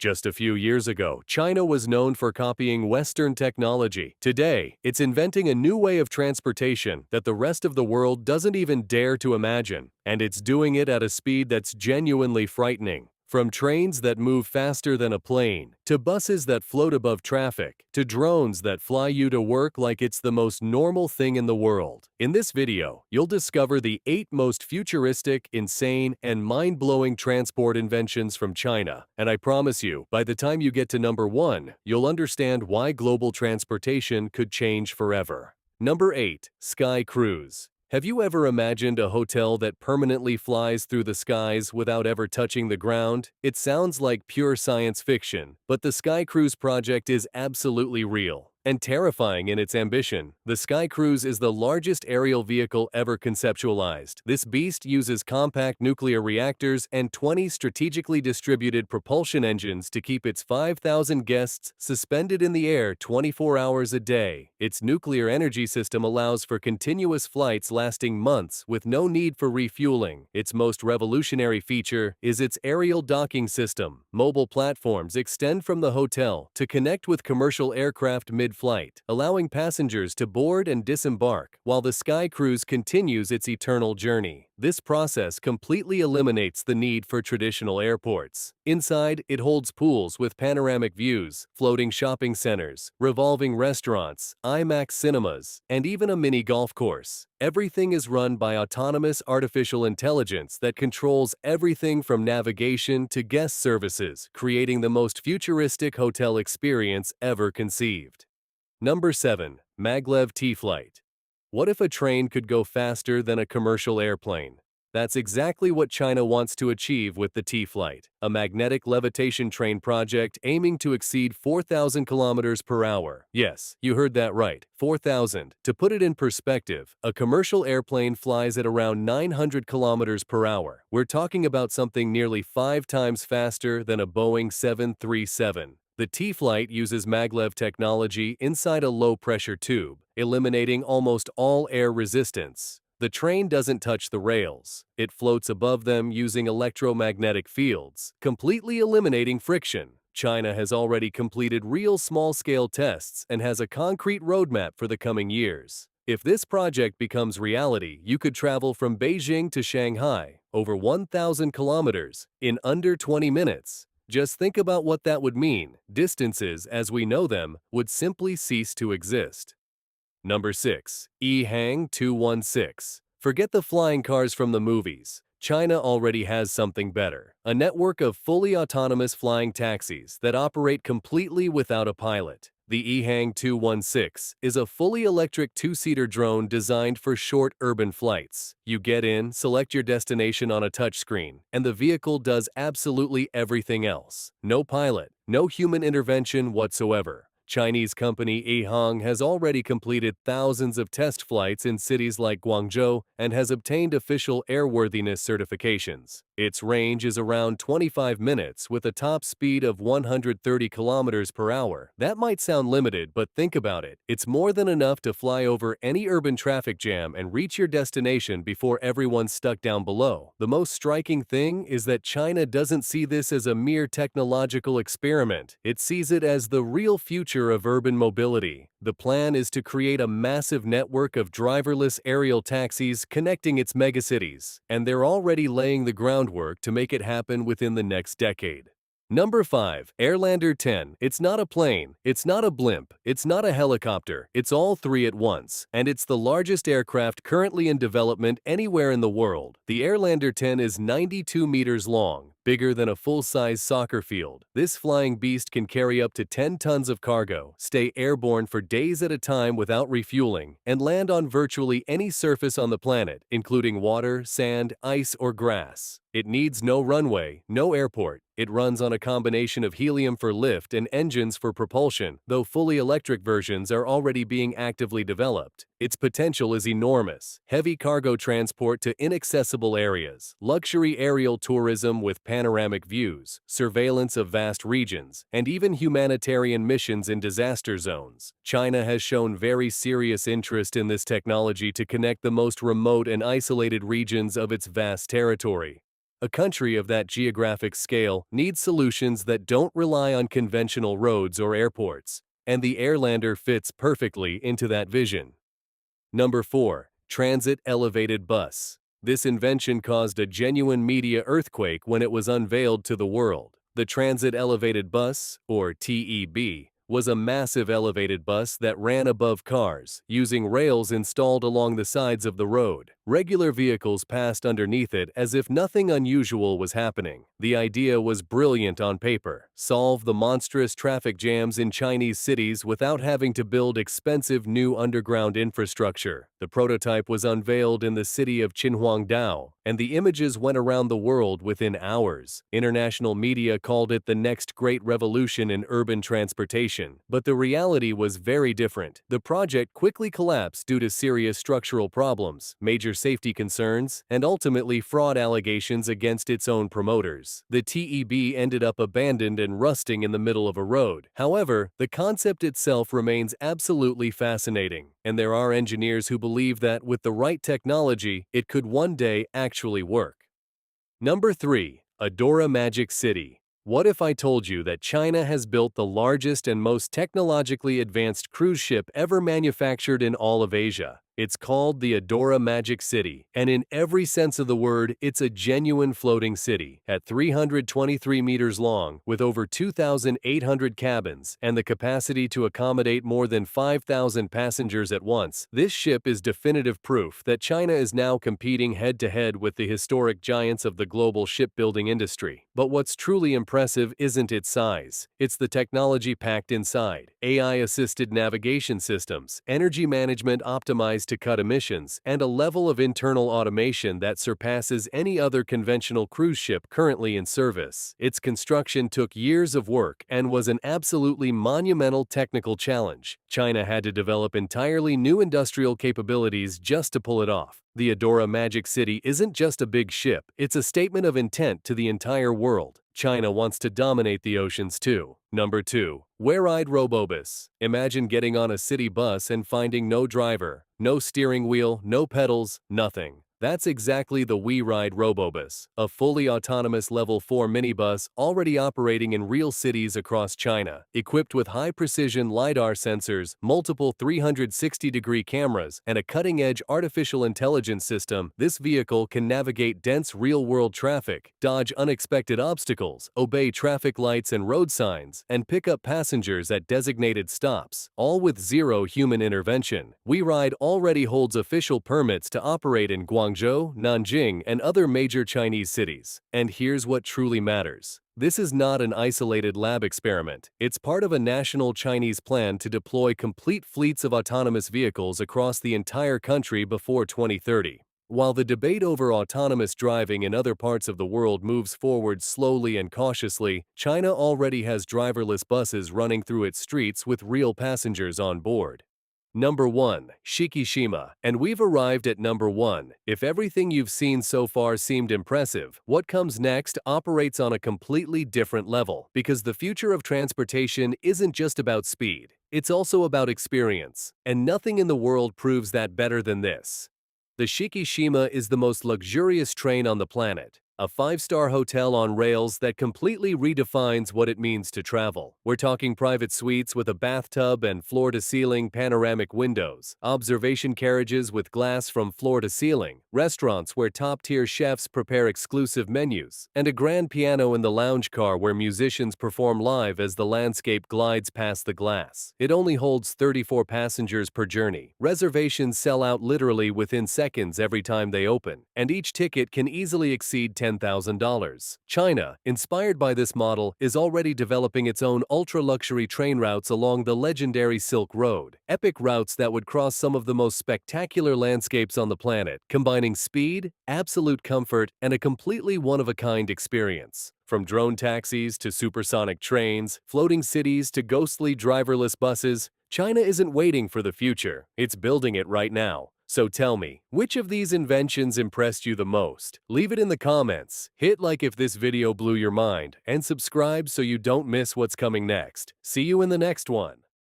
Just a few years ago, China was known for copying Western technology. Today, it's inventing a new way of transportation that the rest of the world doesn't even dare to imagine, and it's doing it at a speed that's genuinely frightening. From trains that move faster than a plane, to buses that float above traffic, to drones that fly you to work like it's the most normal thing in the world. In this video, you'll discover the 8 most futuristic, insane, and mind-blowing transport inventions from China. And I promise you, by the time you get to number 1, you'll understand why global transportation could change forever. Number 8. Sky Cruise. Have you ever imagined a hotel that permanently flies through the skies without ever touching the ground? It sounds like pure science fiction, but the Sky Cruise project is absolutely real and terrifying in its ambition. The Sky Cruise is the largest aerial vehicle ever conceptualized. This beast uses compact nuclear reactors and 20 strategically distributed propulsion engines to keep its 5,000 guests suspended in the air 24 hours a day. Its nuclear energy system allows for continuous flights lasting months with no need for refueling. Its most revolutionary feature is its aerial docking system. Mobile platforms extend from the hotel to connect with commercial aircraft mid-flight, allowing passengers to board and disembark while the Sky Cruise continues its eternal journey. This process completely eliminates the need for traditional airports. Inside, it holds pools with panoramic views, floating shopping centers, revolving restaurants, IMAX cinemas, and even a mini golf course. Everything is run by autonomous artificial intelligence that controls everything from navigation to guest services, creating the most futuristic hotel experience ever conceived. Number 7. Maglev T-Flight. What if a train could go faster than a commercial airplane? That's exactly what China wants to achieve with the T-Flight, a magnetic levitation train project aiming to exceed 4,000 kilometers per hour. Yes, you heard that right, 4,000. To put it in perspective, a commercial airplane flies at around 900 kilometers per hour. We're talking about something nearly 5 times faster than a Boeing 737. The T-Flight uses maglev technology inside a low-pressure tube, eliminating almost all air resistance. The train doesn't touch the rails. It floats above them using electromagnetic fields, completely eliminating friction. China has already completed real small-scale tests and has a concrete roadmap for the coming years. If this project becomes reality, you could travel from Beijing to Shanghai, over 1,000 kilometers, in under 20 minutes. Just think about what that would mean. Distances, as we know them, would simply cease to exist. Number 6. EHang 216. Forget the flying cars from the movies. China already has something better. A network of fully autonomous flying taxis that operate completely without a pilot. The EHang 216 is a fully electric 2-seater drone designed for short urban flights. You get in, select your destination on a touchscreen, and the vehicle does absolutely everything else. No pilot, no human intervention whatsoever. Chinese company EHang has already completed thousands of test flights in cities like Guangzhou and has obtained official airworthiness certifications. Its range is around 25 minutes with a top speed of 130 kilometers per hour. That might sound limited, but think about it. It's more than enough to fly over any urban traffic jam and reach your destination before everyone's stuck down below. The most striking thing is that China doesn't see this as a mere technological experiment. It sees it as the real future of urban mobility. The plan is to create a massive network of driverless aerial taxis connecting its megacities, and they're already laying the groundwork to make it happen within the next decade. Number 5. Alander 10. It's not a plane, it's not a blimp, it's not a helicopter, it's all 3 at once, and it's the largest aircraft currently in development anywhere in the world. The Alander 10 is 92 meters long, bigger than a full-size soccer field. This flying beast can carry up to 10 tons of cargo, stay airborne for days at a time without refueling, and land on virtually any surface on the planet, including water, sand, ice, or grass. It needs no runway, no airport. It runs on a combination of helium for lift and engines for propulsion, though fully electric versions are already being actively developed. Its potential is enormous. Heavy cargo transport to inaccessible areas, luxury aerial tourism with panoramic views, surveillance of vast regions, and even humanitarian missions in disaster zones. China has shown very serious interest in this technology to connect the most remote and isolated regions of its vast territory. A country of that geographic scale needs solutions that don't rely on conventional roads or airports, and the Alander fits perfectly into that vision. Number 4. Transit Elevated Bus. This invention caused a genuine media earthquake when it was unveiled to the world. The Transit Elevated Bus, or TEB, was a massive elevated bus that ran above cars, using rails installed along the sides of the road. Regular vehicles passed underneath it as if nothing unusual was happening. The idea was brilliant on paper: solve the monstrous traffic jams in Chinese cities without having to build expensive new underground infrastructure. The prototype was unveiled in the city of Qinhuangdao, and the images went around the world within hours. International media called it the next great revolution in urban transportation. But the reality was very different. The project quickly collapsed due to serious structural problems, major safety concerns, and ultimately fraud allegations against its own promoters. The TEB ended up abandoned and rusting in the middle of a road. However, the concept itself remains absolutely fascinating, and there are engineers who believe that with the right technology, it could one day actually work. Number 3. Adora Magic City. What if I told you that China has built the largest and most technologically advanced cruise ship ever manufactured in all of Asia? It's called the Adora Magic City, and in every sense of the word, it's a genuine floating city. At 323 meters long, with over 2,800 cabins, and the capacity to accommodate more than 5,000 passengers at once, this ship is definitive proof that China is now competing head-to-head with the historic giants of the global shipbuilding industry. But what's truly impressive isn't its size, it's the technology packed inside. AI-assisted navigation systems, energy management optimized to cut emissions, and a level of internal automation that surpasses any other conventional cruise ship currently in service. Its construction took years of work and was an absolutely monumental technical challenge. China had to develop entirely new industrial capabilities just to pull it off. The Adora Magic City isn't just a big ship, it's a statement of intent to the entire world. China wants to dominate the oceans too. Number 2. Weide Rideobus. Imagine getting on a city bus and finding no driver, no steering wheel, no pedals, nothing. That's exactly the Weide Rideobus, a fully autonomous Level 4 minibus already operating in real cities across China. Equipped with high-precision LiDAR sensors, multiple 360-degree cameras, and a cutting-edge artificial intelligence system, this vehicle can navigate dense real-world traffic, dodge unexpected obstacles, obey traffic lights and road signs, and pick up passengers at designated stops, all with zero human intervention. Weide already holds official permits to operate in Guangzhou, Nanjing, and other major Chinese cities. And here's what truly matters. This is not an isolated lab experiment. It's part of a national Chinese plan to deploy complete fleets of autonomous vehicles across the entire country before 2030. While the debate over autonomous driving in other parts of the world moves forward slowly and cautiously, China already has driverless buses running through its streets with real passengers on board. Number 1. Shikishima. And we've arrived at number 1. If everything you've seen so far seemed impressive, what comes next operates on a completely different level, because the future of transportation isn't just about speed, it's also about experience. And nothing in the world proves that better than this. The Shikishima is the most luxurious train on the planet, a 5-star hotel on rails that completely redefines what it means to travel. We're talking private suites with a bathtub and floor-to-ceiling panoramic windows, observation carriages with glass from floor to ceiling, restaurants where top-tier chefs prepare exclusive menus, and a grand piano in the lounge car where musicians perform live as the landscape glides past the glass. It only holds 34 passengers per journey. Reservations sell out literally within seconds every time they open, and each ticket can easily exceed $10,000. China, inspired by this model, is already developing its own ultra-luxury train routes along the legendary Silk Road, epic routes that would cross some of the most spectacular landscapes on the planet, combining speed, absolute comfort, and a completely one-of-a-kind experience. From drone taxis to supersonic trains, floating cities to ghostly driverless buses, China isn't waiting for the future, it's building it right now. So tell me, which of these inventions impressed you the most? Leave it in the comments, hit like if this video blew your mind, and subscribe so you don't miss what's coming next. See you in the next one.